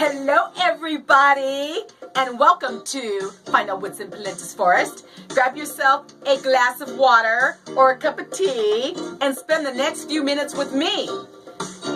Hello everybody, and welcome to Find Out What's in Pelenta's Forrest. Grab yourself a glass of water or a cup of tea and spend the next few minutes with me.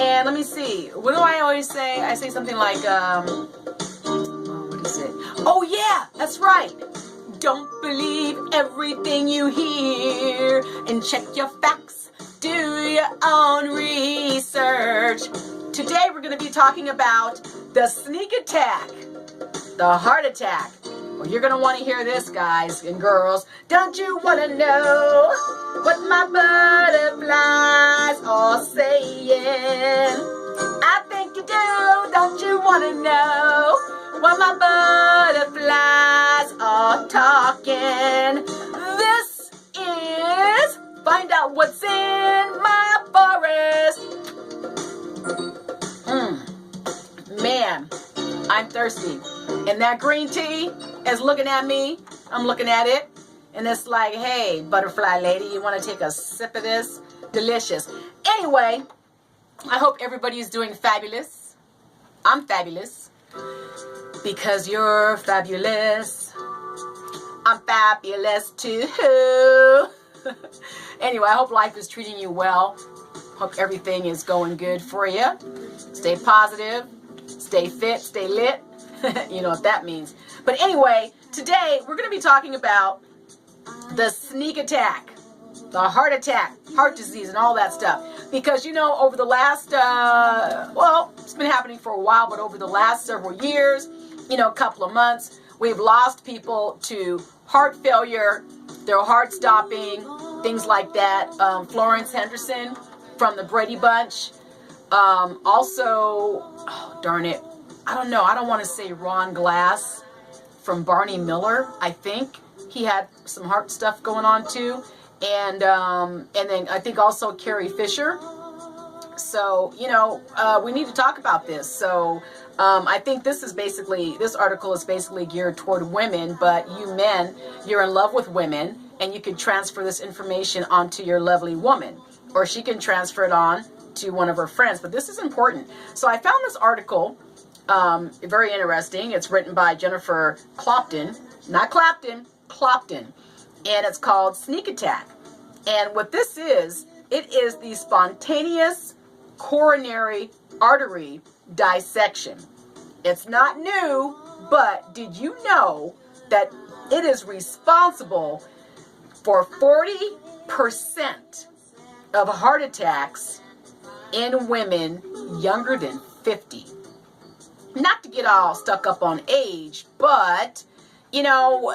And let me see, what do I always say? I say something like, what is it? Oh yeah, that's right. Don't believe everything you hear and check your facts. Do your own research. Today we're going to be talking about the sneak attack, the heart attack. Well, you're going to want to hear this, guys and girls. Don't you want to know what my butterflies are saying? I think you do. Don't you want to know what my butterflies are talking? This is Find Out What's in My Forest. Man, I'm thirsty. And that green tea is looking at me. I'm looking at it. And it's like, hey, butterfly lady, you want to take a sip of this? Delicious. Anyway, I hope everybody is doing fabulous. I'm fabulous. Because you're fabulous. I'm fabulous too. Anyway, I hope life is treating you well. Hope everything is going good for you. Stay positive. Stay fit. Stay lit. You know what that means. But anyway, today we're going to be talking about the sneak attack, the heart attack, heart disease, and all that stuff. Because, you know, over the last, well, it's been happening for a while, but over the last several years, you know, a couple of months, we've lost people to heart failure, their heart stopping, things like that. Florence Henderson from the Brady Bunch. Also, oh, darn it, I don't know. I don't want to say Ron Glass from Barney Miller. I think he had some heart stuff going on too. And then I think also Carrie Fisher. So, you know, we need to talk about this. So I think this article is basically geared toward women, but you men, you're in love with women, and you can transfer this information onto your lovely woman, or she can transfer it on to one of her friends. But this is important. So I found this article very interesting. It's written by Jennifer Clopton, not Clapton, Clopton, and it's called Sneak Attack. And what this is, it is the spontaneous coronary artery dissection. It's not new, but did you know that it is responsible for 40% of heart attacks in women younger than 50? Not to get all stuck up on age, but, you know,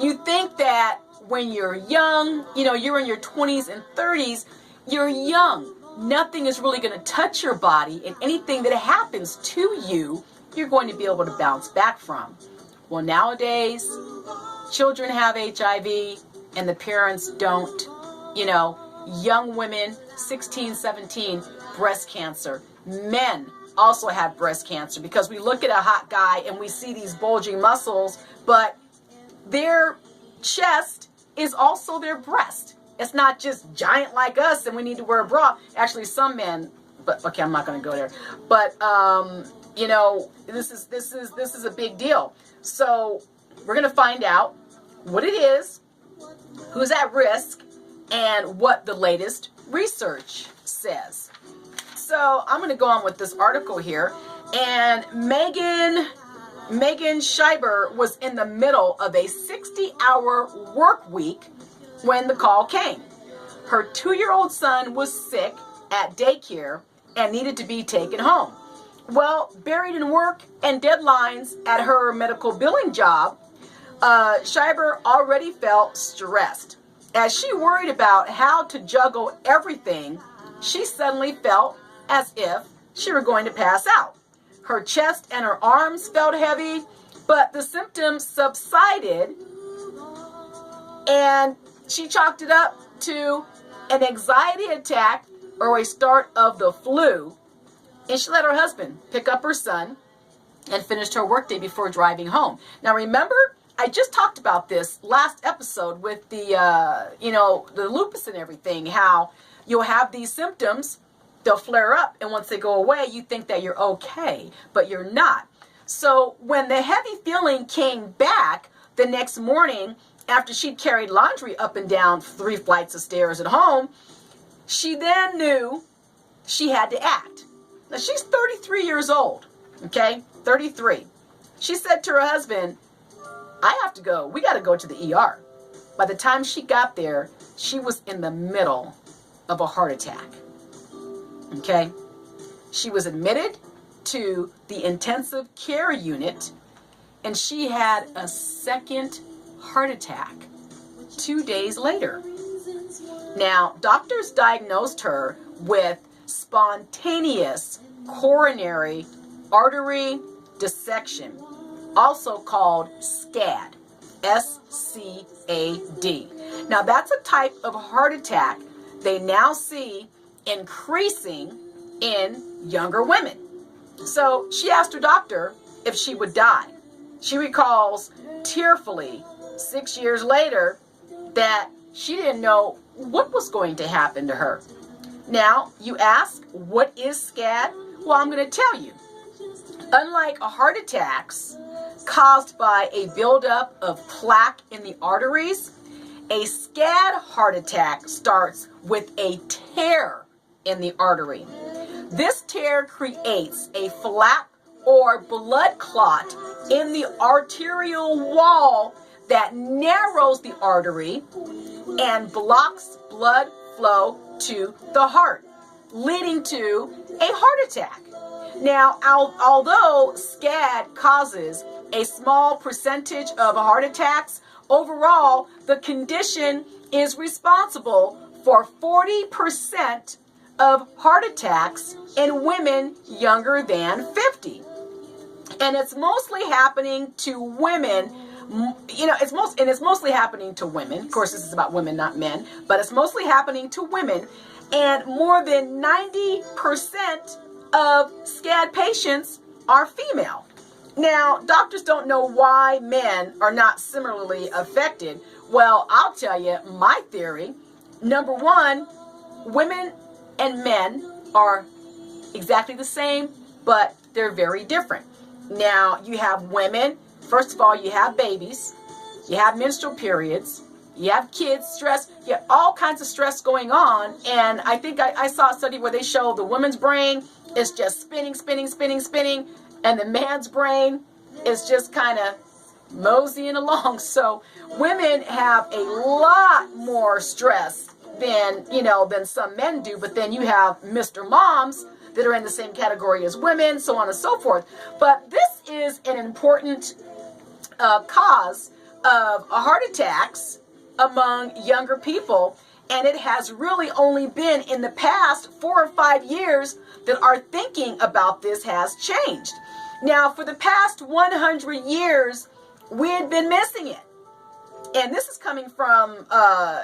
you think that when you're young, you know, you're in your 20s and 30s, you're young. Nothing is really going to touch your body, and anything that happens to you, you're going to be able to bounce back from. Well, nowadays, children have HIV and the parents don't. You know, young women, 16, 17, breast cancer. Men also have breast cancer, because we look at a hot guy and we see these bulging muscles, but their chest is also their breast. It's not just giant like us and we need to wear a bra. Actually, some men, but okay, I'm not going to go there. But you know, this is a big deal. So we're going to find out what it is, who's at risk, and what the latest research says. So I'm going to go on with this article here. And Megan Schreiber was in the middle of a 60-hour work week when the call came. Her 2-year-old son was sick at daycare and needed to be taken home. Well, buried in work and deadlines at her medical billing job, Schreiber already felt stressed. As she worried about how to juggle everything, she suddenly felt as if she were going to pass out. Her chest and her arms felt heavy, but the symptoms subsided, and she chalked it up to an anxiety attack or a start of the flu, and she let her husband pick up her son and finished her workday before driving home. Now remember, I just talked about this last episode with the, you know, the lupus and everything, how you'll have these symptoms, they'll flare up, and once they go away, you think that you're okay, but you're not. So when the heavy feeling came back the next morning after she'd carried laundry up and down 3 flights of stairs at home, she then knew she had to act. Now she's 33 years old, okay? 33. She said to her husband, I have to go. We got to go to the ER. By the time she got there, she was in the middle of a heart attack, okay? She was admitted to the intensive care unit, and she had a second heart attack 2 days later. Now, doctors diagnosed her with spontaneous coronary artery dissection, also called SCAD, S-C-A-D. Now, that's a type of heart attack they now see increasing in younger women. So she asked her doctor if she would die. She recalls tearfully 6 years later that she didn't know what was going to happen to her. Now, you ask, what is SCAD? Well, I'm going to tell you. Unlike heart attacks caused by a buildup of plaque in the arteries, a SCAD heart attack starts with a tear in the artery. This tear creates a flap or blood clot in the arterial wall that narrows the artery and blocks blood flow to the heart, leading to a heart attack. Now, although SCAD causes a small percentage of heart attacks, overall, the condition is responsible for 40% of heart attacks in women younger than 50. And it's mostly happening to women. It's mostly happening to women. Of course, this is about women, not men, but it's mostly happening to women. And more than 90% of SCAD patients are female. Now, doctors don't know why men are not similarly affected. Well, I'll tell you my theory. Number one, women and men are exactly the same, but they're very different. Now, you have women. First of all, you have babies, you have menstrual periods, you have kids, stress, you have all kinds of stress going on. And I think I saw a study where they show the woman's brain is just spinning, and the man's brain is just kind of moseying along. So women have a lot more stress than some men do. But then you have Mr. Moms that are in the same category as women, so on and so forth. But this is an important cause of heart attacks among younger people, and it has really only been in the past 4 or 5 years that our thinking about this has changed. Now, for the past 100 years, we had been missing it. And this is coming from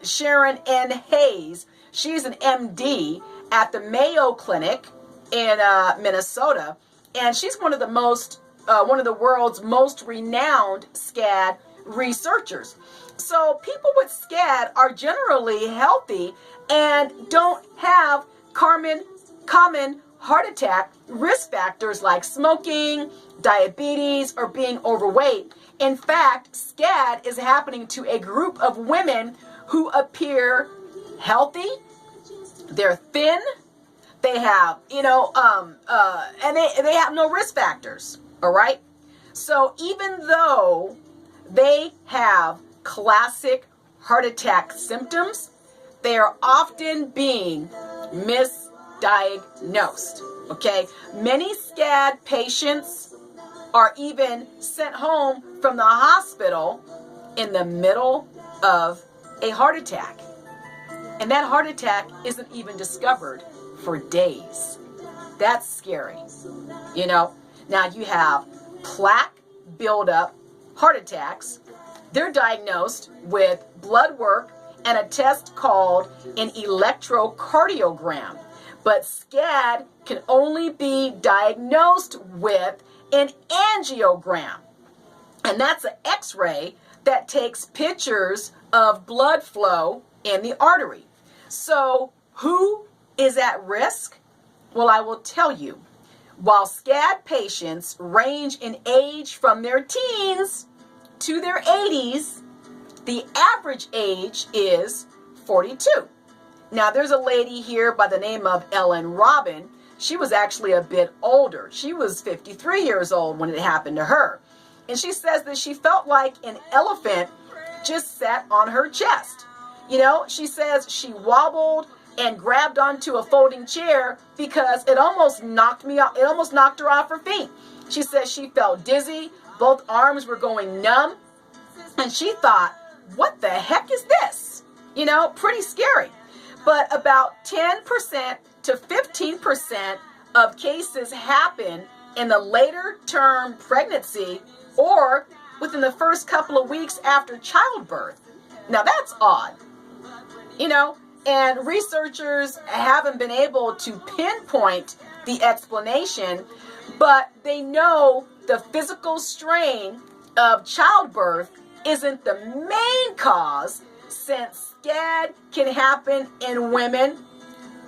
Sharon N. Hayes. She's an MD at the Mayo Clinic in Minnesota, and she's one of the world's most renowned SCAD researchers. So people with SCAD are generally healthy and don't have common heart attack risk factors like smoking, diabetes, or being overweight. In fact, SCAD is happening to a group of women who appear healthy, they're thin, they have, and they have no risk factors, all right? So even though they have classic heart attack symptoms, they are often being misdiagnosed, okay? Many SCAD patients are even sent home from the hospital in the middle of a heart attack. And that heart attack isn't even discovered for days. That's scary, Now you have plaque buildup heart attacks. They're diagnosed with blood work and a test called an electrocardiogram. But SCAD can only be diagnosed with an angiogram. And that's an X-ray that takes pictures of blood flow in the artery. So who is at risk? Well, I will tell you. while SCAD patients range in age from their teens to their 80s, the average age is 42. Now, there's a lady here by the name of Ellen Robin. She was actually a bit older. She was 53 years old when it happened to her. And she says that she felt like an elephant just sat on her chest. You know, she says she wobbled and grabbed onto a folding chair because it almost knocked me off. It almost knocked her off her feet. She says she felt dizzy. Both arms were going numb. And she thought, what the heck is this? You know, pretty scary. But about 10% to 15% of cases happen in the later term pregnancy or within the first couple of weeks after childbirth. Now that's odd, you know, and researchers haven't been able to pinpoint the explanation, but they know the physical strain of childbirth isn't the main cause, since SCAD can happen in women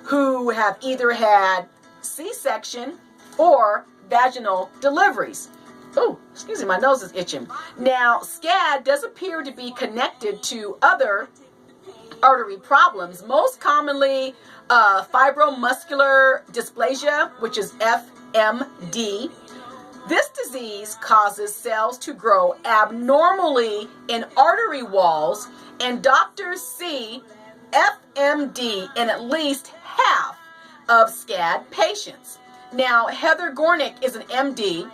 who have either had C-section or vaginal deliveries. Oh, excuse me, my nose is itching. Now, SCAD does appear to be connected to other artery problems, most commonly fibromuscular dysplasia, which is FMD. This disease causes cells to grow abnormally in artery walls, and doctors see FMD in at least half of SCAD patients. Now, Heather Gornick is an MD,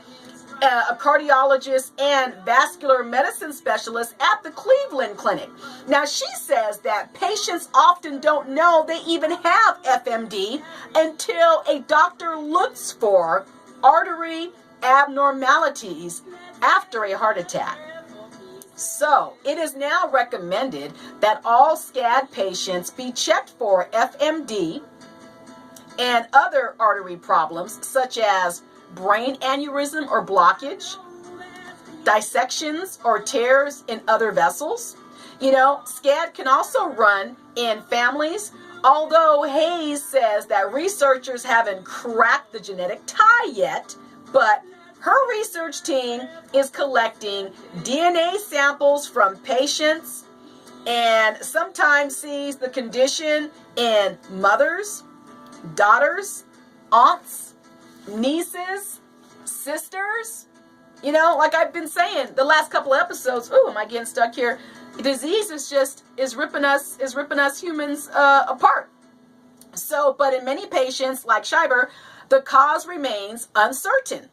a cardiologist and vascular medicine specialist at the Cleveland Clinic. Now, she says that patients often don't know they even have FMD until a doctor looks for artery abnormalities after a heart attack. So, it is now recommended that all SCAD patients be checked for FMD and other artery problems such as brain aneurysm or blockage, dissections or tears in other vessels. You know, SCAD can also run in families, although Hayes says that researchers haven't cracked the genetic tie yet, but her research team is collecting DNA samples from patients and sometimes sees the condition in mothers, daughters, aunts, nieces, sisters. You know, like I've been saying the last couple of episodes, ooh, am I getting stuck here? The disease is ripping us humans apart. So, but in many patients like Schreiber, the cause remains uncertain.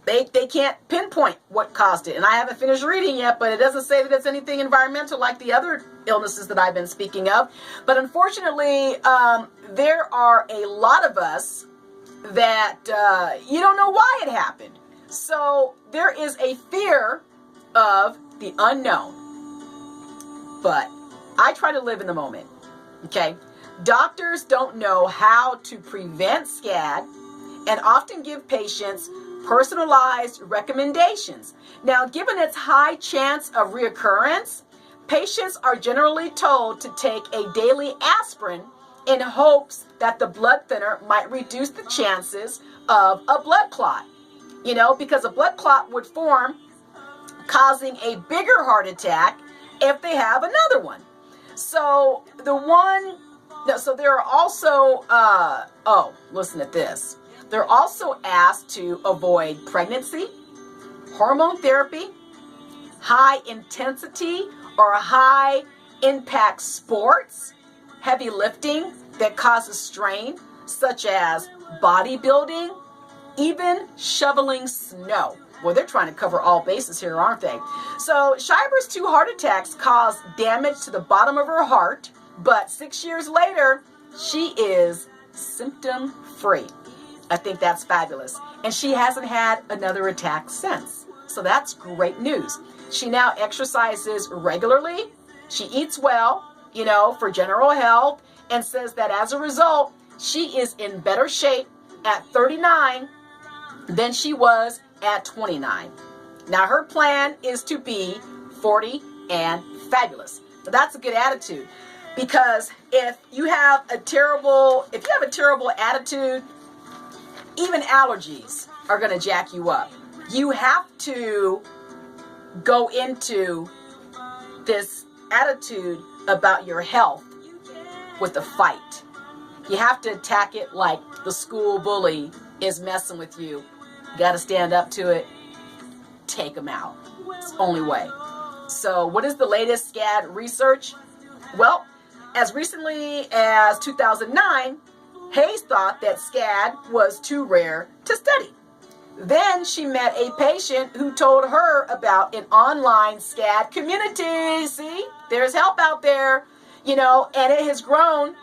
They can't pinpoint what caused it. And I haven't finished reading yet, but it doesn't say that it's anything environmental like the other illnesses that I've been speaking of. But unfortunately, there are a lot of us that you don't know why it happened. So there is a fear of the unknown. But I try to live in the moment, okay? Doctors don't know how to prevent SCAD and often give patients personalized recommendations. Now, given its high chance of reoccurrence, patients are generally told to take a daily aspirin in hopes that the blood thinner might reduce the chances of a blood clot. You know, because a blood clot would form, causing a bigger heart attack if they have another one. So there are also, listen at this. They're also asked to avoid pregnancy, hormone therapy, high intensity or high impact sports, heavy lifting that causes strain, such as bodybuilding, even shoveling snow. Well, they're trying to cover all bases here, aren't they? So Schreiber's 2 heart attacks caused damage to the bottom of her heart, but 6 years later, she is symptom-free. I think that's fabulous. And she hasn't had another attack since. So that's great news. She now exercises regularly. She eats well, you know, for general health, and says that as a result, she is in better shape at 39 than she was at 29. Now, her plan is to be 40 and fabulous. So that's a good attitude, because if you have a terrible attitude, even allergies are going to jack you up. You have to go into this attitude about your health with a fight. You have to attack it like the school bully is messing with you. You got to stand up to it. Take them out. It's the only way. So what is the latest SCAD research? Well, as recently as 2009, Hayes thought that SCAD was too rare to study. Then she met a patient who told her about an online SCAD community. See, there's help out there, you know, and it has grown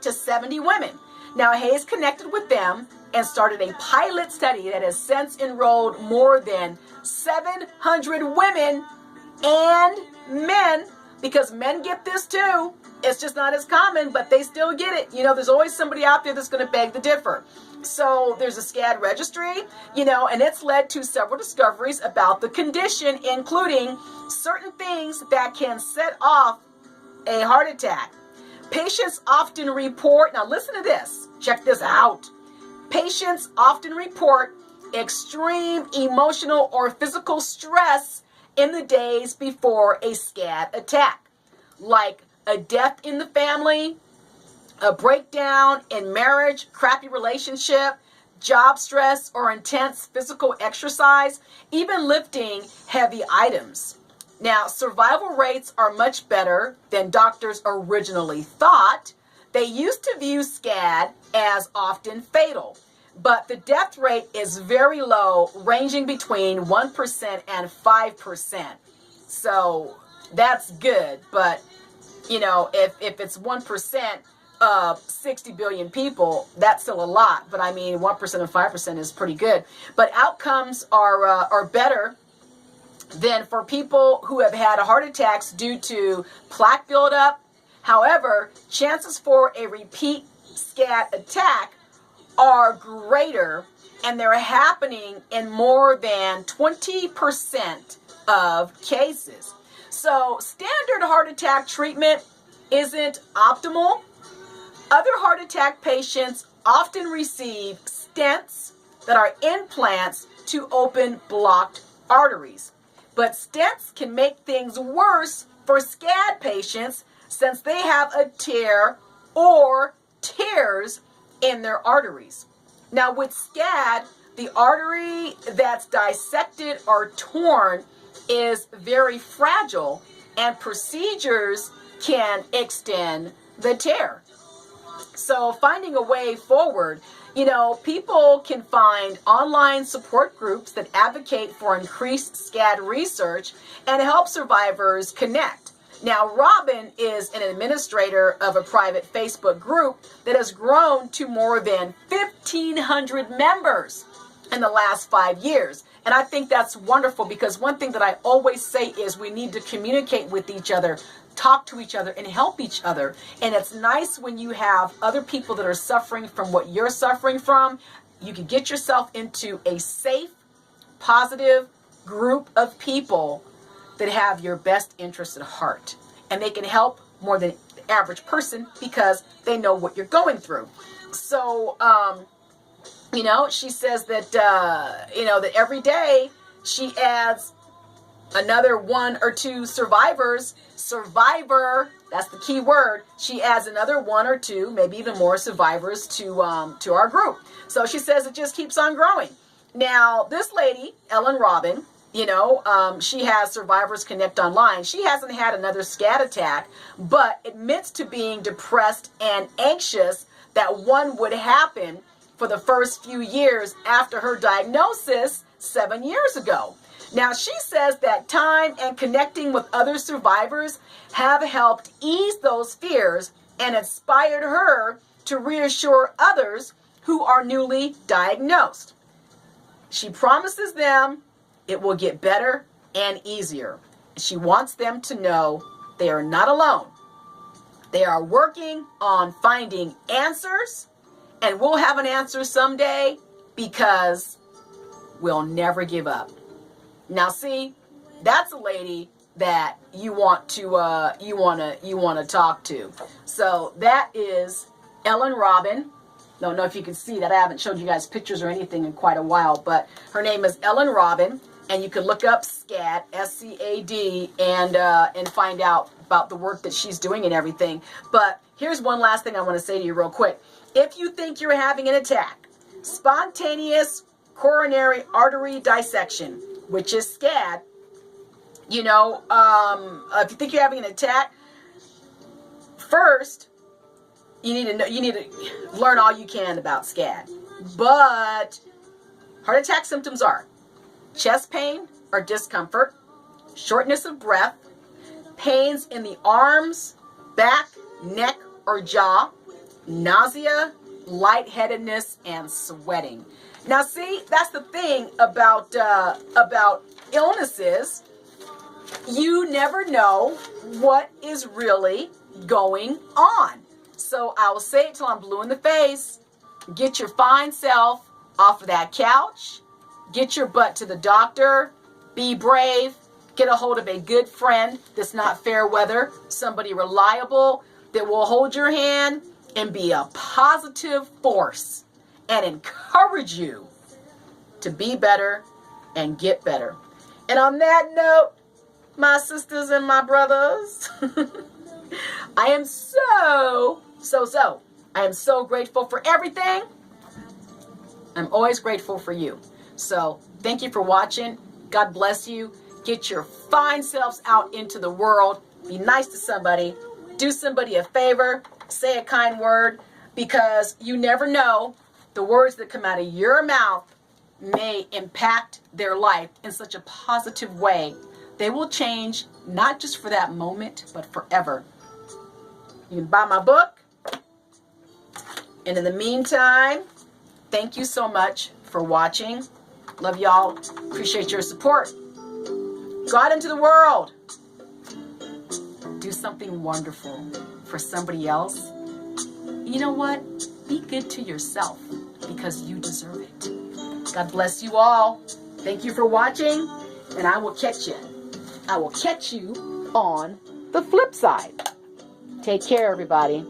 to 70 women. Now, Hayes connected with them and started a pilot study that has since enrolled more than 700 women and men, because men get this too. It's just not as common, but they still get it. You know, there's always somebody out there that's going to beg to differ. So there's a SCAD registry, you know, and it's led to several discoveries about the condition, including certain things that can set off a heart attack. Patients often report, now listen to this, check this out. Patients often report extreme emotional or physical stress in the days before a SCAD attack, like a death in the family, a breakdown in marriage, crappy relationship, job stress, or intense physical exercise, even lifting heavy items. Now, survival rates are much better than doctors originally thought. They used to view SCAD as often fatal, but the death rate is very low, ranging between 1% and 5%. So that's good, but you know, if it's 1% of 60 billion people, that's still a lot. But I mean, 1% and 5% is pretty good. But outcomes are better than for people who have had heart attacks due to plaque buildup. However, chances for a repeat SCAD attack are greater, and they're happening in more than 20% of cases. So standard heart attack treatment isn't optimal. Other heart attack patients often receive stents that are implants to open blocked arteries. But stents can make things worse for SCAD patients since they have a tear or tears in their arteries. Now with SCAD, the artery that's dissected or torn is very fragile, and procedures can extend the tear. So finding a way forward, you know, people can find online support groups that advocate for increased SCAD research and help survivors connect. Now, Robin is an administrator of a private Facebook group that has grown to more than 1,500 members in the last 5 years. And I think that's wonderful, because one thing that I always say is we need to communicate with each other, talk to each other, and help each other. And it's nice when you have other people that are suffering from what you're suffering from. You can get yourself into a safe, positive group of people that have your best interest at heart. And they can help more than the average person because they know what you're going through. So, you know, she says that, you know, that every day she adds another 1 or 2 survivors. Survivor, that's the key word. She adds another 1 or 2, maybe even more survivors to our group. So she says it just keeps on growing. Now, this lady, Ellen Robin, you know, she has Survivors Connect Online. She hasn't had another SCAD attack, but admits to being depressed and anxious that one would happen for the first few years after her diagnosis 7 years ago. Now, she says that time and connecting with other survivors have helped ease those fears and inspired her to reassure others who are newly diagnosed. She promises them it will get better and easier. She wants them to know they are not alone. They are working on finding answers, and we'll have an answer someday because we'll never give up. Now, see, that's a lady that you want to talk to. So that is Ellen Robin. Don't know if you can see that. I haven't showed you guys pictures or anything in quite a while, but her name is Ellen Robin, and you can look up SCAD, S-C-A-D, and find out about the work that she's doing and everything. But here's one last thing I want to say to you real quick. If you think you're having an attack, spontaneous coronary artery dissection, which is SCAD, you know, if you think you're having an attack, first, you need to learn all you can about SCAD. But heart attack symptoms are chest pain or discomfort, shortness of breath, pains in the arms, back, neck, or jaw, nausea, lightheadedness, and sweating. Now, see, that's the thing about illnesses. You never know what is really going on. So I will say it till I'm blue in the face. Get your fine self off of that couch. Get your butt to the doctor. Be brave. Get a hold of a good friend that's not fair weather. Somebody reliable that will hold your hand and be a positive force and encourage you to be better and get better. And on that note, my sisters and my brothers, I am I am so grateful for everything. I'm always grateful for you. So thank you for watching. God bless you. Get your fine selves out into the world. Be nice to somebody. Do somebody a favor. Say a kind word, because you never know, the words that come out of your mouth may impact their life in such a positive way. They will change, not just for that moment, but forever. You can buy my book. And in the meantime, thank you so much for watching. Love y'all. Appreciate your support. Go out into the world. Do something wonderful for somebody else. You know what? Be good to yourself, because you deserve it. God bless you all. Thank you for watching, and I will catch you. I will catch you on the flip side. Take care, everybody.